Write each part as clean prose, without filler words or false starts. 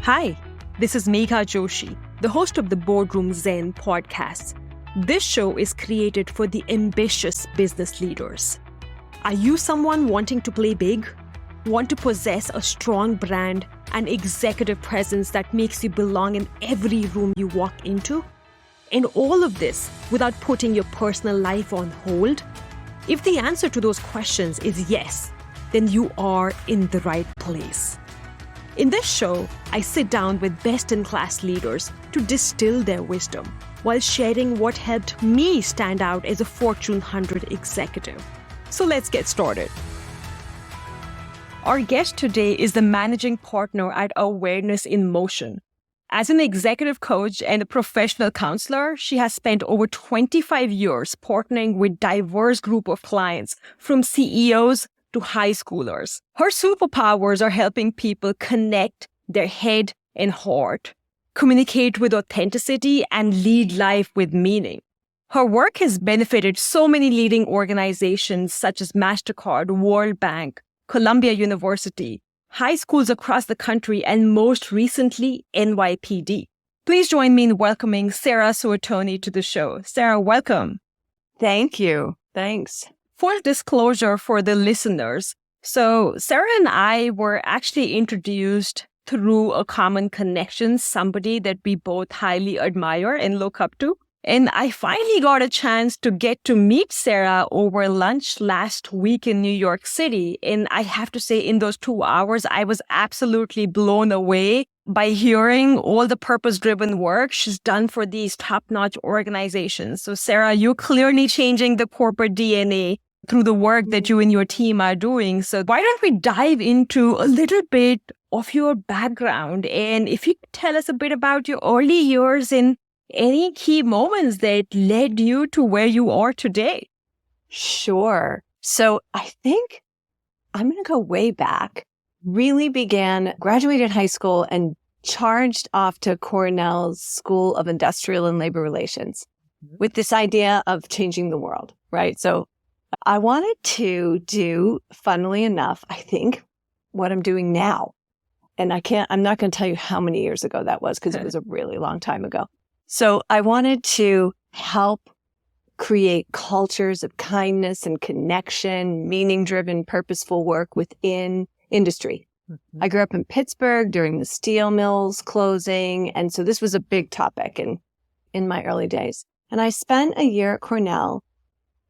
Hi, this is Megha Joshi, the host of the Boardroom Zen podcast. This show is created for the ambitious business leaders. Are you someone wanting to play big? Want to possess a strong brand and executive presence that makes you belong in every room you walk into? And all of this without putting your personal life on hold? If the answer to those questions is yes, then you are in the right place. In this show, I sit down with best-in-class leaders to distill their wisdom while sharing what helped me stand out as a Fortune 100 executive. So let's get started. Our guest today is the managing partner at Awareness in Motion. As an executive coach and a professional counselor, she has spent over 25 years partnering with diverse group of clients, from CEOs to high schoolers. Her superpowers are helping people connect their head and heart, communicate with authenticity, and lead life with meaning. Her work has benefited so many leading organizations such as MasterCard, World Bank, Columbia University, high schools across the country, and most recently, NYPD. Please join me in welcoming Sarah Suotoni to the show. Sarah, welcome. Thank you. Thanks. Full disclosure for the listeners. So Sarah and I were actually introduced through a common connection, somebody that we both highly admire and look up to. And I finally got a chance to get to meet Sarah over lunch last week in New York City. And I have to say, in those 2 hours, I was absolutely blown away by hearing all the purpose-driven work she's done for these top-notch organizations. So Sarah, you're clearly changing the corporate DNA through the work that you and your team are doing. So why don't we dive into a little bit of your background? And if you could tell us a bit about your early years and any key moments that led you to where you are today. Sure. So I think I'm going to go way back. Really graduated high school and charged off to Cornell's School of Industrial and Labor Relations with this idea of changing the world, right? So I wanted to do, funnily enough, I think, what I'm doing now. And I'm not going to tell you how many years ago that was because it was a really long time ago. So I wanted to help create cultures of kindness and connection, meaning-driven, purposeful work within industry. I grew up in Pittsburgh during the steel mills closing. And so this was a big topic in my early days. And I spent a year at Cornell.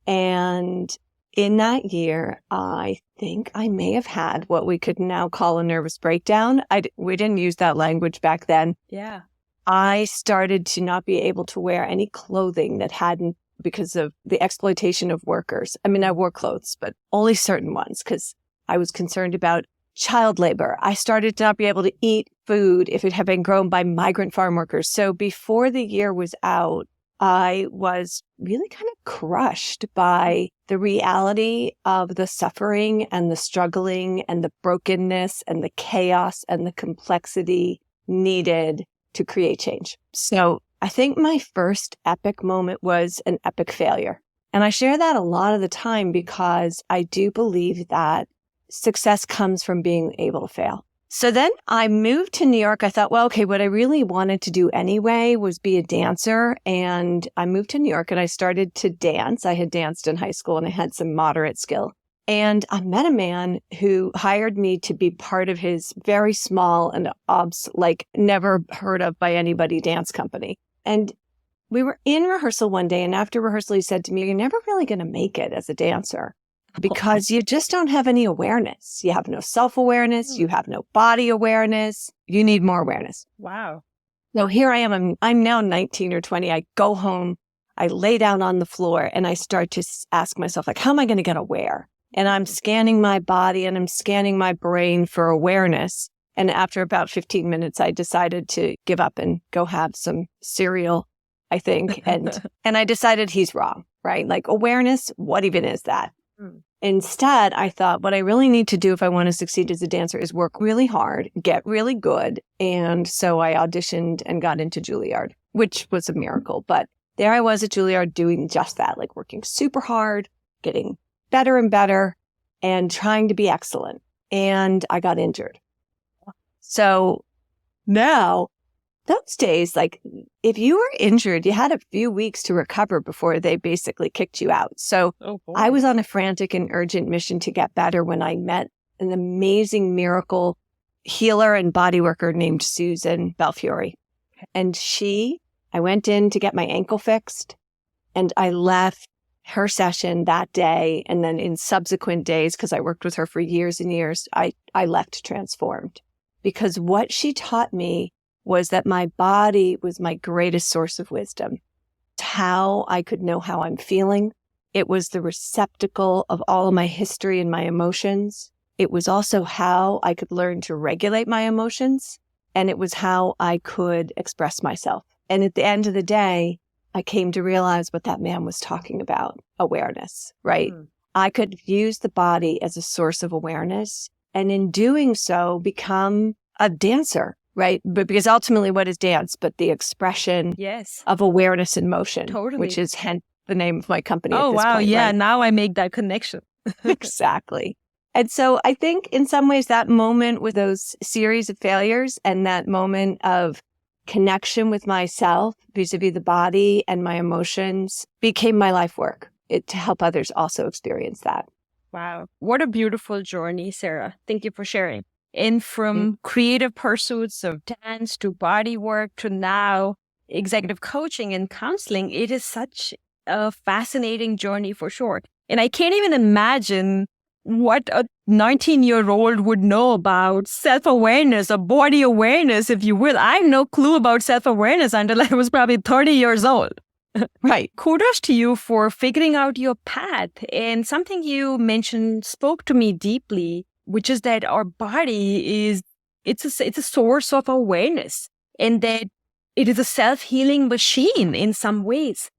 And in that year, I think I may have had what we could now call a nervous breakdown. We didn't use that language back then. Yeah. I started to not be able to wear any clothing that hadn't, because of the exploitation of workers. I mean, I wore clothes, but only certain ones because I was concerned about child labor. I started to not be able to eat food if it had been grown by migrant farm workers. So before the year was out, I was really kind of crushed by the reality of the suffering and the struggling and the brokenness and the chaos and the complexity needed to create change. So I think my first epic moment was an epic failure. And I share that a lot of the time because I do believe that success comes from being able to fail. So then I moved to New York. I thought, well, okay, what I really wanted to do anyway was be a dancer. And I moved to New York and I started to dance. I had danced in high school and I had some moderate skill. And I met a man who hired me to be part of his very small and never heard of by anybody dance company. And we were in rehearsal one day. And after rehearsal, he said to me, "You're never really going to make it as a dancer because you just don't have any awareness. You have no self-awareness. You have no body awareness. You need more awareness." Wow. So here I am. I'm now 19 or 20. I go home. I lay down on the floor and I start to ask myself, how am I going to get aware? And I'm scanning my body and I'm scanning my brain for awareness. And after about 15 minutes, I decided to give up and go have some cereal, I think. And I decided he's wrong, right? Awareness, what even is that? Instead, I thought what I really need to do if I want to succeed as a dancer is work really hard, get really good. And so I auditioned and got into Juilliard, which was a miracle. But there I was at Juilliard doing just that, working super hard, getting better and better, and trying to be excellent. And I got injured. So Now, those days, like if you were injured, you had a few weeks to recover before they basically kicked you out. So I was on a frantic and urgent mission to get better when I met an amazing miracle healer and body worker named Susan Belfiore. And I went in to get my ankle fixed, and I left her session that day. And then in subsequent days, because I worked with her for years and years, I left transformed, because what she taught me was that my body was my greatest source of wisdom. It's how I could know how I'm feeling. It was the receptacle of all of my history and my emotions. It was also how I could learn to regulate my emotions. And it was how I could express myself. And at the end of the day, I came to realize what that man was talking about, awareness, right? I could use the body as a source of awareness, and in doing so, become a dancer, right? But because ultimately, what is dance but the expression of awareness in motion, which is hence the name of my company at this point. Yeah. Right? Now I make that connection. Exactly. And so I think in some ways that moment with those series of failures and that moment of connection with myself vis-a-vis the body and my emotions became my life work to help others also experience that. Wow. What a beautiful journey, Sarah. Thank you for sharing. And from creative pursuits of dance to body work to now executive coaching and counseling, it is such a fascinating journey for sure. And I can't even imagine what a 19-year-old would know about self-awareness or body awareness, if you will. I have no clue about self-awareness until I was probably 30 years old. Right. Kudos to you for figuring out your path. And something you mentioned spoke to me deeply, which is that our body it's a source of awareness, and that it is a self-healing machine in some ways.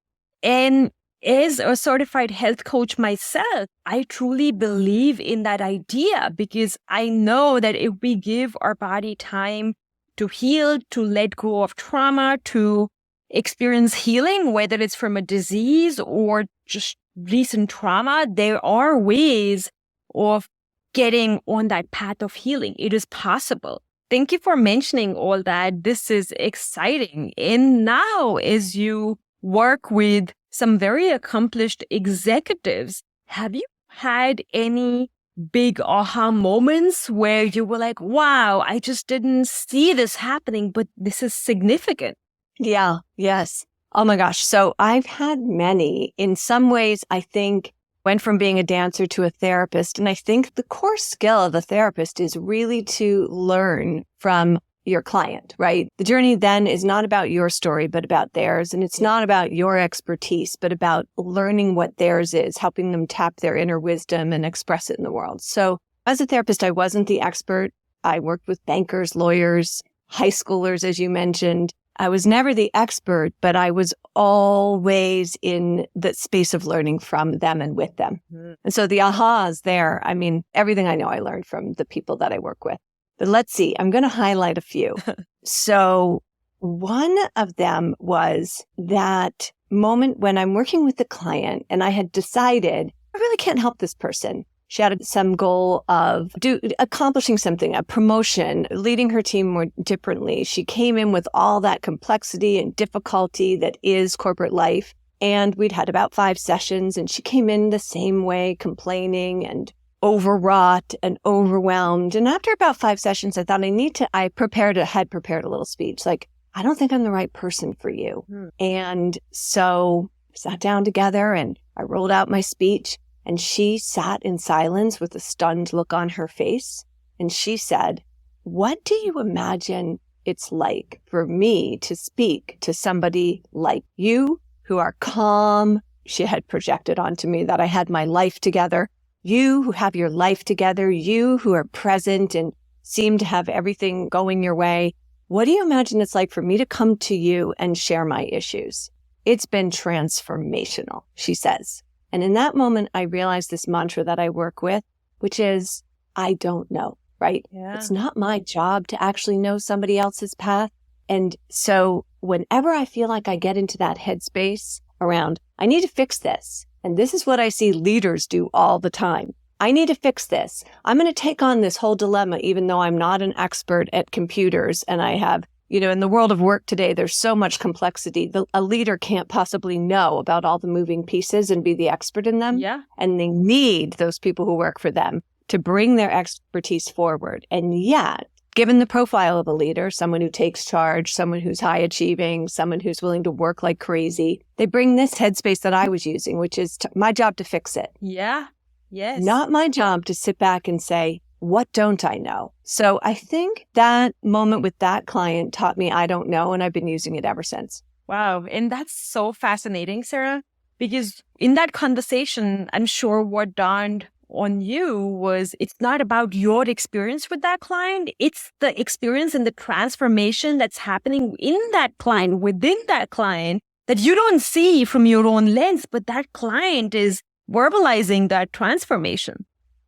And as a certified health coach myself, I truly believe in that idea, because I know that if we give our body time to heal, to let go of trauma, to experience healing, whether it's from a disease or just recent trauma, there are ways of getting on that path of healing. It is possible. Thank you for mentioning all that. This is exciting. And now, as you work with some very accomplished executives, have you had any big aha moments where you were like, wow, I just didn't see this happening, but this is significant? Yeah. Yes. Oh my gosh. So I've had many. In some ways, I think went from being a dancer to a therapist. And I think the core skill of the therapist is really to learn from your client, right? The journey then is not about your story, but about theirs. And it's not about your expertise, but about learning what theirs is, helping them tap their inner wisdom and express it in the world. So as a therapist, I wasn't the expert. I worked with bankers, lawyers, high schoolers, as you mentioned. I was never the expert, but I was always in the space of learning from them and with them. And so the ahas there, I mean, everything I know I learned from the people that I work with. But let's see, I'm going to highlight a few. So one of them was that moment when I'm working with the client and I had decided I really can't help this person. She had some goal of accomplishing something, a promotion, leading her team more differently. She came in with all that complexity and difficulty that is corporate life. And we'd had about 5 sessions, and she came in the same way, complaining and overwrought and overwhelmed. And after about 5 sessions, I thought I had prepared a little speech like, I don't think I'm the right person for you. And so we sat down together and I rolled out my speech. And she sat in silence with a stunned look on her face. And she said, what do you imagine it's like for me to speak to somebody like you who are calm? She had projected onto me that I had my life together. You who have your life together, you who are present and seem to have everything going your way. What do you imagine it's like for me to come to you and share my issues? It's been transformational, she says. And in that moment, I realized this mantra that I work with, which is, I don't know, right? Yeah. It's not my job to actually know somebody else's path. And so whenever I feel like I get into that headspace around, I need to fix this. And this is what I see leaders do all the time. I need to fix this. I'm going to take on this whole dilemma, even though I'm not an expert at computers. And I have, in the world of work today, there's so much complexity. A leader can't possibly know about all the moving pieces and be the expert in them. Yeah. And they need those people who work for them to bring their expertise forward. And yet, given the profile of a leader, someone who takes charge, someone who's high achieving, someone who's willing to work like crazy, they bring this headspace that I was using, which is my job to fix it. Yeah. Yes. Not my job to sit back and say, what don't I know? So I think that moment with that client taught me I don't know, and I've been using it ever since. Wow. And that's so fascinating, Sarah, because in that conversation, I'm sure what dawned on you was it's not about your experience with that client. It's the experience and the transformation that's happening in that client, within that client, that you don't see from your own lens, but that client is verbalizing that transformation.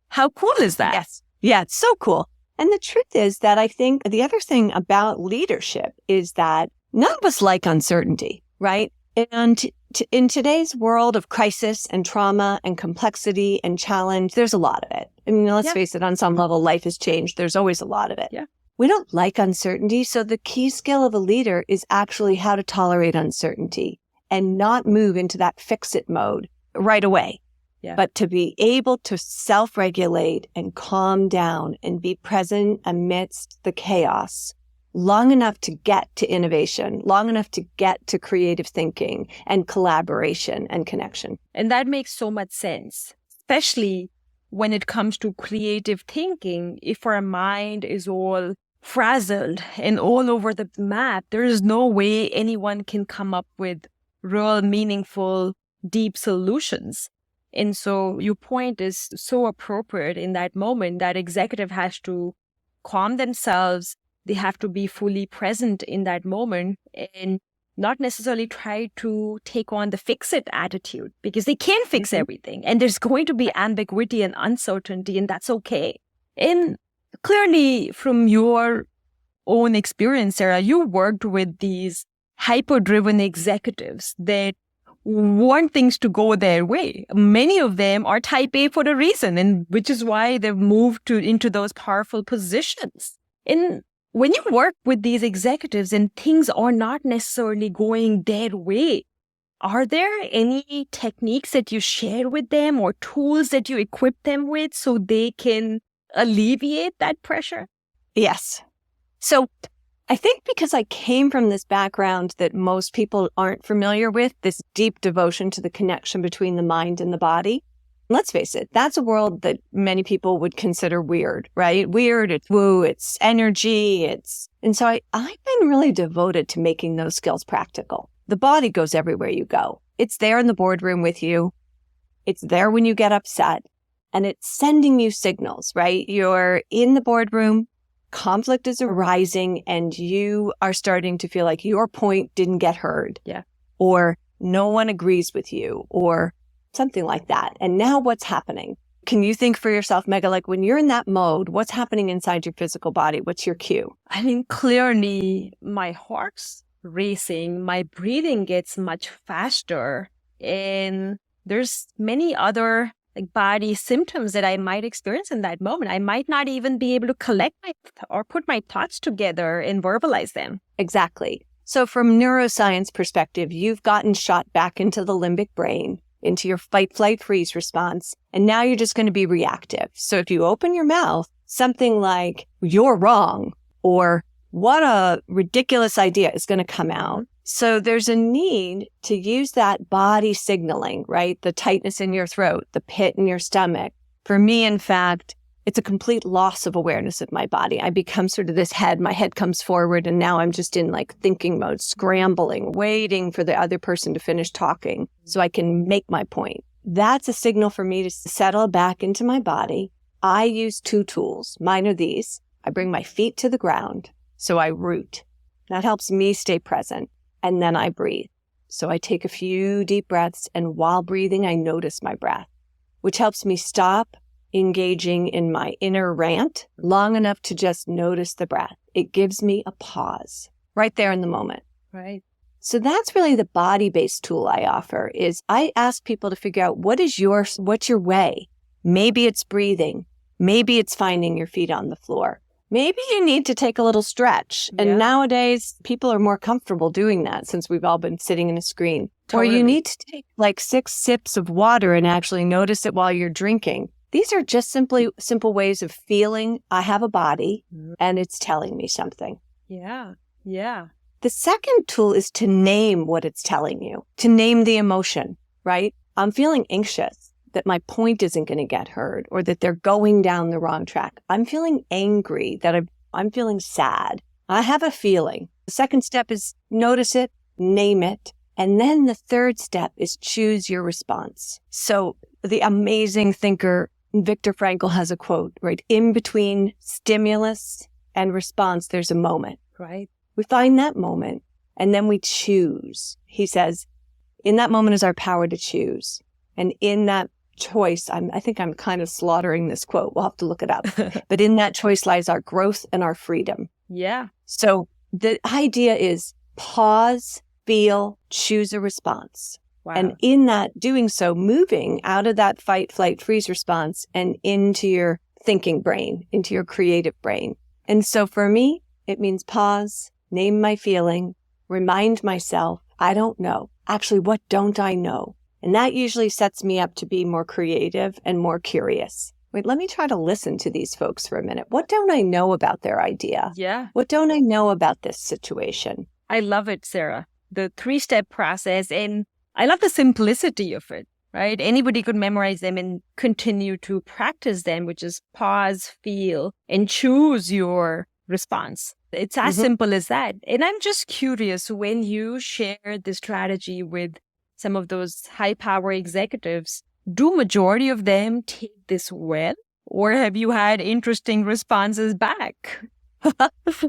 How cool is that? Yes. Yeah, it's so cool. And the truth is that I think the other thing about leadership is that none of us like uncertainty, right? And in today's world of crisis and trauma and complexity and challenge, there's a lot of it. I mean, let's face it, on some level, life has changed. There's always a lot of it. Yeah. We don't like uncertainty. So the key skill of a leader is actually how to tolerate uncertainty and not move into that fix-it mode right away. Yeah. But to be able to self-regulate and calm down and be present amidst the chaos long enough to get to innovation, long enough to get to creative thinking and collaboration and connection. And that makes so much sense, especially when it comes to creative thinking. If our mind is all frazzled and all over the map, there is no way anyone can come up with real, meaningful, deep solutions. And so your point is so appropriate in that moment. That executive has to calm themselves. They have to be fully present in that moment and not necessarily try to take on the fix-it attitude, because they can't fix everything. And there's going to be ambiguity and uncertainty, and that's okay. And clearly from your own experience, Sarah, you worked with these hyper-driven executives that want things to go their way. Many of them are type A for a reason, and which is why they've moved into those powerful positions. And when you work with these executives and things are not necessarily going their way, are there any techniques that you share with them or tools that you equip them with so they can alleviate that pressure? Yes. So I think because I came from this background that most people aren't familiar with, this deep devotion to the connection between the mind and the body. Let's face it, that's a world that many people would consider weird, right? Weird, it's woo, it's energy, and so I've been really devoted to making those skills practical. The body goes everywhere you go. It's there in the boardroom with you. It's there when you get upset, and it's sending you signals, right? You're in the boardroom, conflict is arising, and you are starting to feel like your point didn't get heard. Yeah. Or no one agrees with you, or something like that. And now what's happening? Can you think for yourself, Megha, like when you're in that mode, what's happening inside your physical body? What's your cue? I mean, clearly my heart's racing, my breathing gets much faster, and there's many other body symptoms that I might experience in that moment. I might not even be able to collect or put my thoughts together and verbalize them. Exactly. So from neuroscience perspective, you've gotten shot back into the limbic brain, into your fight, flight, freeze response. And now you're just going to be reactive. So if you open your mouth, something like, you're wrong, or what a ridiculous idea is going to come out. So there's a need to use that body signaling, right? The tightness in your throat, the pit in your stomach. For me, in fact, it's a complete loss of awareness of my body. I become sort of this head. My head comes forward, and now I'm just in thinking mode, scrambling, waiting for the other person to finish talking so I can make my point. That's a signal for me to settle back into my body. I use two tools. Mine are these. I bring my feet to the ground, so I root. That helps me stay present. And then I breathe. So I take a few deep breaths, and while breathing, I notice my breath, which helps me stop engaging in my inner rant long enough to just notice the breath. It gives me a pause right there in the moment. Right. So that's really the body-based tool I offer. Is I ask people to figure out what's your way. Maybe it's breathing. Maybe it's finding your feet on the floor. Maybe you need to take a little stretch. Yeah. And nowadays, people are more comfortable doing that since we've all been sitting in a screen. Totally. Or you need to take like 6 sips of water and actually notice it while you're drinking. These are just simple ways of feeling I have a body and it's telling me something. Yeah. Yeah. The second tool is to name what it's telling you, to name the emotion, right? I'm feeling anxious that my point isn't going to get heard or that they're going down the wrong track. I'm feeling angry that I'm feeling sad. I have a feeling. The second step is notice it, name it. And then the third step is choose your response. So the amazing thinker, Viktor Frankl, has a quote, right? In between stimulus and response, there's a moment. Right. We find that moment and then we choose. He says, in that moment is our power to choose. And in that choice, I think I'm kind of slaughtering this quote. We'll have to look it up. But in that choice lies our growth and our freedom. Yeah. So the idea is pause, feel, choose a response. Wow. And in that doing so, moving out of that fight, flight, freeze response and into your thinking brain, into your creative brain. And so for me, it means pause, name my feeling, remind myself, I don't know. Actually, what don't I know? And that usually sets me up to be more creative and more curious. Wait, let me try to listen to these folks for a minute. What don't I know about their idea? Yeah. What don't I know about this situation? I love it, Sarah. The 3-step process. And I love the simplicity of it, right? Anybody could memorize them and continue to practice them, which is pause, feel, and choose your response. It's as simple as that. And I'm just curious, when you share this strategy with some of those high power executives, do majority of them take this well? Or have you had interesting responses back?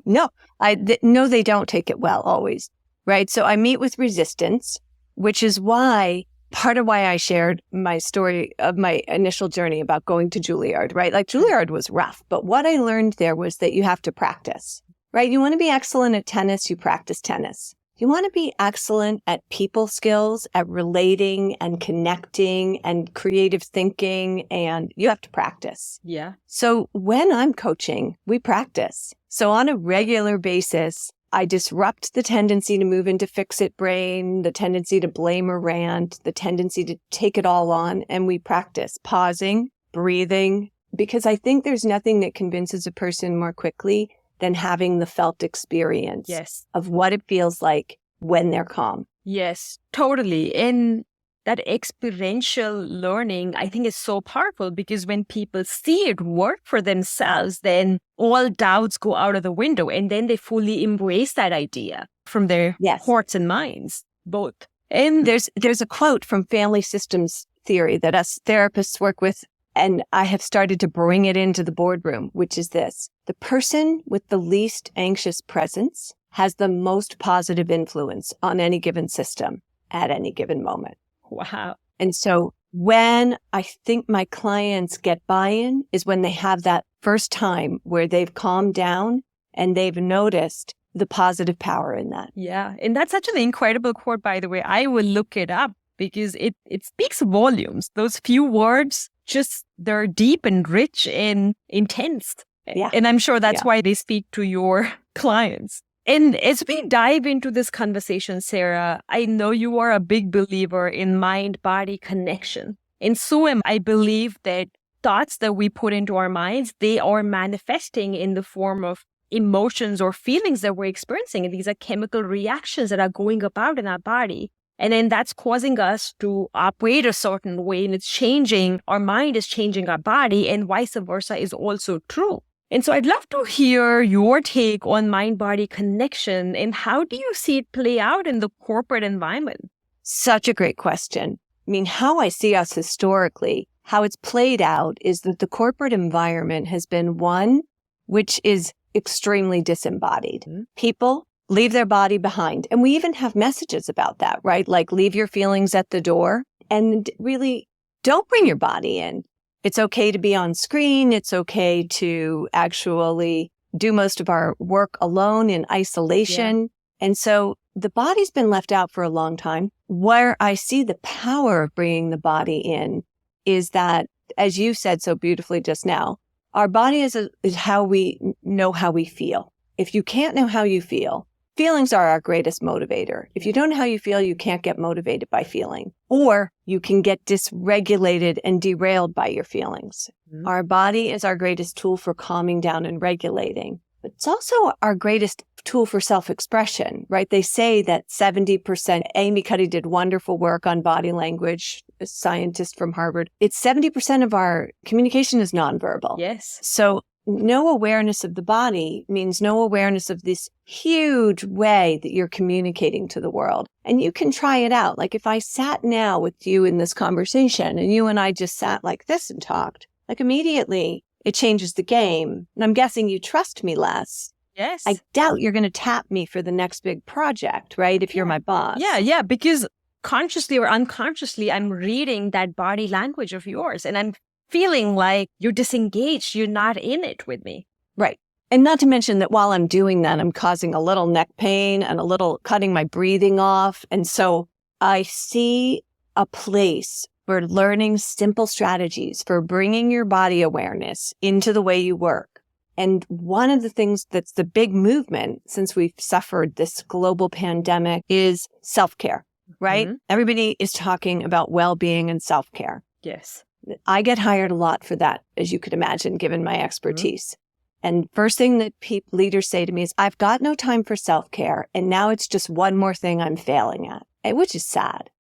No, they don't take it well always, right? So I meet with resistance, which is why part of why I shared my story of my initial journey about going to Juilliard, right? Like Juilliard was rough, but what I learned there was that you have to practice, right? You want to be excellent at tennis, you practice tennis. You want to be excellent at people skills, at relating and connecting and creative thinking, and you have to practice. Yeah. So when I'm coaching, we practice. So on a regular basis, I disrupt the tendency to move into fix-it brain, the tendency to blame or rant, the tendency to take it all on, and we practice pausing, breathing, because I think there's nothing that convinces a person more quickly than having the felt experience of what it feels like when they're calm. Yes, totally. And that experiential learning, I think, is so powerful because when people see it work for themselves, then all doubts go out of the window and then they fully embrace that idea from their hearts and minds, both. And there's a quote from family systems theory that us therapists work with, and I have started to bring it into the boardroom, which is this. The person with the least anxious presence has the most positive influence on any given system at any given moment. Wow. And so when I think my clients get buy-in is when they have that first time where they've calmed down and they've noticed the positive power in that. Yeah. And that's such an incredible quote, by the way. I will look it up because it speaks volumes. Those few words, just they're deep and rich and intense. Yeah. And I'm sure that's why they speak to your clients. And as we dive into this conversation, Sarah, I know you are a big believer in mind-body connection. And so am I. Believe that thoughts that we put into our minds, they are manifesting in the form of emotions or feelings that we're experiencing. And these are chemical reactions that are going about in our body. And then that's causing us to operate a certain way, and it's changing. Our mind is changing our body, and vice versa is also true. And so I'd love to hear your take on mind-body connection and how do you see it play out in the corporate environment? Such a great question. I mean, how I see us historically, how it's played out is that the corporate environment has been one which is extremely disembodied. Mm-hmm. People leave their body behind. And we even have messages about that, right? Like leave your feelings at the door and really don't bring your body in. It's okay to be on screen. It's okay to actually do most of our work alone in isolation. Yeah. And so the body's been left out for a long time. Where I see the power of bringing the body in is that as you said so beautifully just now, our body is how we know how we feel. If you can't know how you feel, feelings are our greatest motivator. If you don't know how you feel, you can't get motivated by feeling, or you can get dysregulated and derailed by your feelings. Mm-hmm. Our body is our greatest tool for calming down and regulating. But it's also our greatest tool for self-expression, right? They say that 70%, Amy Cuddy did wonderful work on body language, a scientist from Harvard. It's 70% of our communication is nonverbal. Yes. So no awareness of the body means no awareness of this huge way that you're communicating to the world. And you can try it out. Like if I sat now with you in this conversation and you and I just sat like this and talked, like immediately it changes the game. And I'm guessing you trust me less. Yes. I doubt you're going to tap me for the next big project, right? If you're my boss. Yeah. Because consciously or unconsciously, I'm reading that body language of yours and I'm feeling like you're disengaged. You're not in it with me. Right. And not to mention that while I'm doing that, I'm causing a little neck pain and a little cutting my breathing off. And so I see a place for learning simple strategies for bringing your body awareness into the way you work. And one of the things that's the big movement since we've suffered this global pandemic is self-care, right? Mm-hmm. Everybody is talking about well-being and self-care. Yes. I get hired a lot for that, as you could imagine, given my expertise. Mm-hmm. And first thing that leaders say to me is, I've got no time for self-care. And now it's just one more thing I'm failing at, which is sad.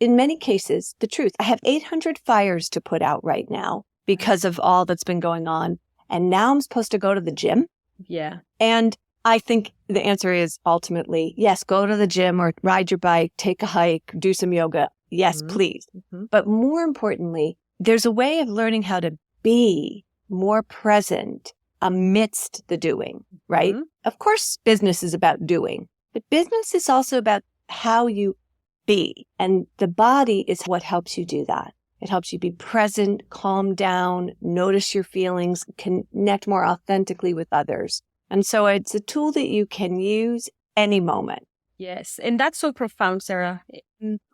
In many cases, the truth, I have 800 fires to put out right now because of all that's been going on. And now I'm supposed to go to the gym. Yeah. And I think the answer is ultimately, yes, go to the gym or ride your bike, take a hike, do some yoga. Yes, please. Mm-hmm. But more importantly, there's a way of learning how to be more present amidst the doing, right? Mm-hmm. Of course, business is about doing, but business is also about how you be. And the body is what helps you do that. It helps you be present, calm down, notice your feelings, connect more authentically with others. And so it's a tool that you can use any moment. Yes. And that's so profound, Sarah.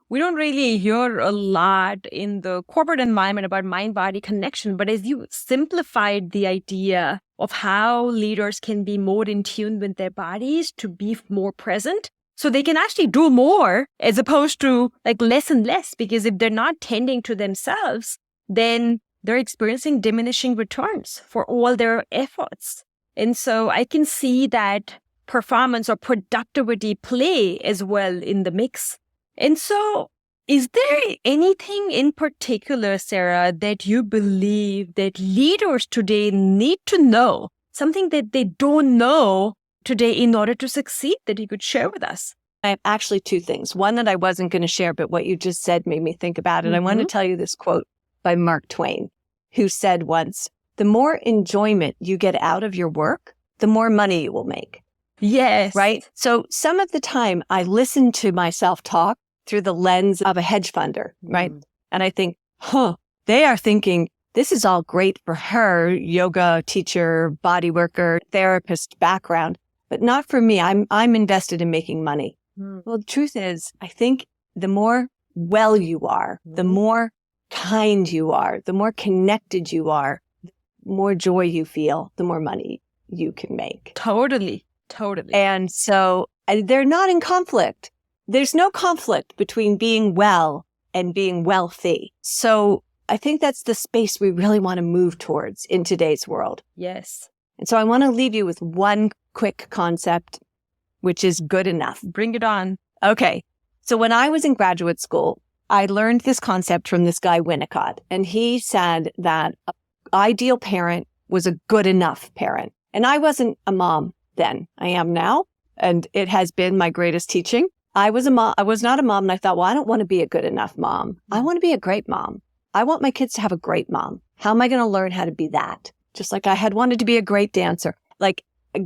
We don't really hear a lot in the corporate environment about mind-body connection, but as you simplified the idea of how leaders can be more in tune with their bodies to be more present, so they can actually do more as opposed to like less and less, because if they're not tending to themselves, then they're experiencing diminishing returns for all their efforts. And so I can see that performance or productivity play as well in the mix. And so is there anything in particular, Sarah, that you believe that leaders today need to know, something that they don't know today in order to succeed, that you could share with us? I have actually two things. One that I wasn't going to share, but what you just said made me think about it. Mm-hmm. I want to tell you this quote by Mark Twain, who said once, the more enjoyment you get out of your work, the more money you will make. Yes. Right? So some of the time I listen to myself talk through the lens of a hedge funder, right? And I think, they are thinking, this is all great for her, yoga teacher, body worker, therapist background. But not for me. I'm invested in making money. Well, the truth is, I think the more well you are, the more kind you are, the more connected you are, the more joy you feel, the more money you can make. Totally. And so they're not in conflict. There's no conflict between being well and being wealthy. So I think that's the space we really want to move towards in today's world. Yes. And so I want to leave you with one quick concept, which is good enough. Bring it on. Okay. So when I was in graduate school, I learned this concept from this guy, Winnicott. And he said that an ideal parent was a good enough parent. And I wasn't a mom then. I am now. And it has been my greatest teaching. I was not a mom. And I thought, well, I don't want to be a good enough mom. I want to be a great mom. I want my kids to have a great mom. How am I going to learn how to be that? Just like I had wanted to be a great dancer, like a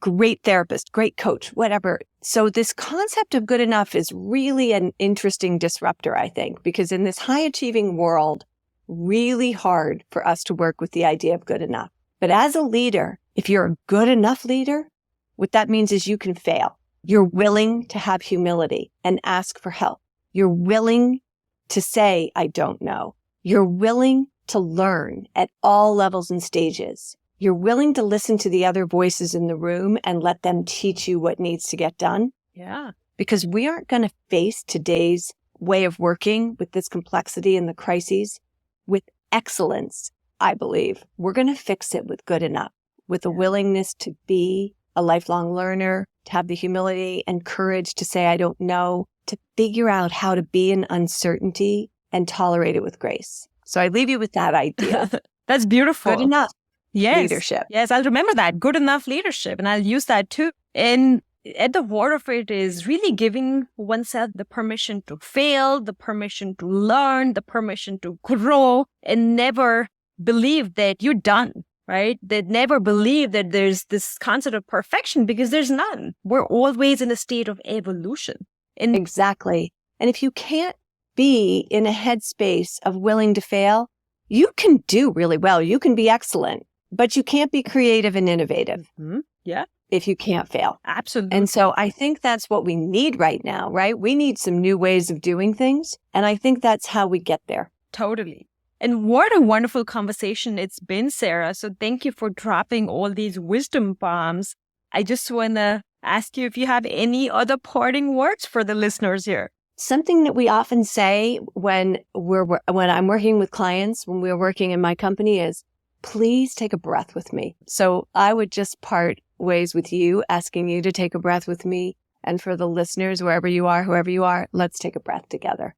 great therapist, great coach, whatever. So this concept of good enough is really an interesting disruptor, I think, because in this high achieving world, really hard for us to work with the idea of good enough. But as a leader, if you're a good enough leader, what that means is you can fail. You're willing to have humility and ask for help. You're willing to say, I don't know. You're willing to learn at all levels and stages. You're willing to listen to the other voices in the room and let them teach you what needs to get done. Yeah. Because we aren't going to face today's way of working with this complexity and the crises with excellence, I believe. We're going to fix it with good enough, with a willingness to be a lifelong learner, to have the humility and courage to say, I don't know, to figure out how to be in uncertainty and tolerate it with grace. So I leave you with that idea. That's beautiful. Good enough. Yes. Leadership. Yes, I'll remember that. Good enough leadership. And I'll use that too. And at the heart of it is really giving oneself the permission to fail, the permission to learn, the permission to grow, and never believe that you're done, right? That never believe that there's this concept of perfection, because there's none. We're always in a state of evolution. And exactly. And if you can't be in a headspace of willing to fail, you can do really well. You can be excellent, but you can't be creative and innovative. Mm-hmm. Yeah. If you can't fail. Absolutely. And so I think that's what we need right now, right? We need some new ways of doing things. And I think that's how we get there. Totally. And what a wonderful conversation it's been, Sarah. So thank you for dropping all these wisdom bombs. I just want to ask you if you have any other parting words for the listeners here. Something that we often say when I'm working with clients, when we're working in my company is, please take a breath with me. So I would just part ways with you, asking you to take a breath with me. And for the listeners, wherever you are, whoever you are, let's take a breath together.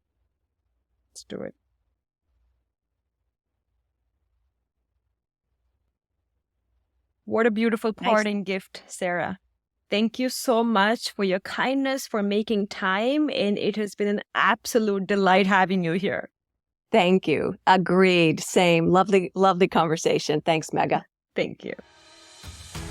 Let's do it. What a beautiful parting gift, Sarah. Thank you so much for your kindness, for making time. And it has been an absolute delight having you here. Thank you. Agreed. Same. Lovely, lovely conversation. Thanks, Megha. Thank you.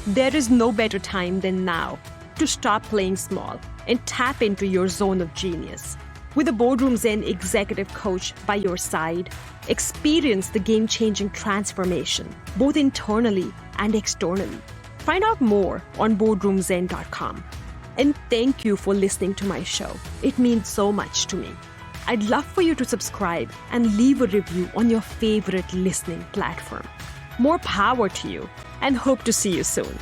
There is no better time than now to stop playing small and tap into your zone of genius. With a Boardroom Zen executive coach by your side, experience the game-changing transformation, both internally and externally. Find out more on boardroomzen.com. And thank you for listening to my show. It means so much to me. I'd love for you to subscribe and leave a review on your favorite listening platform. More power to you, and hope to see you soon.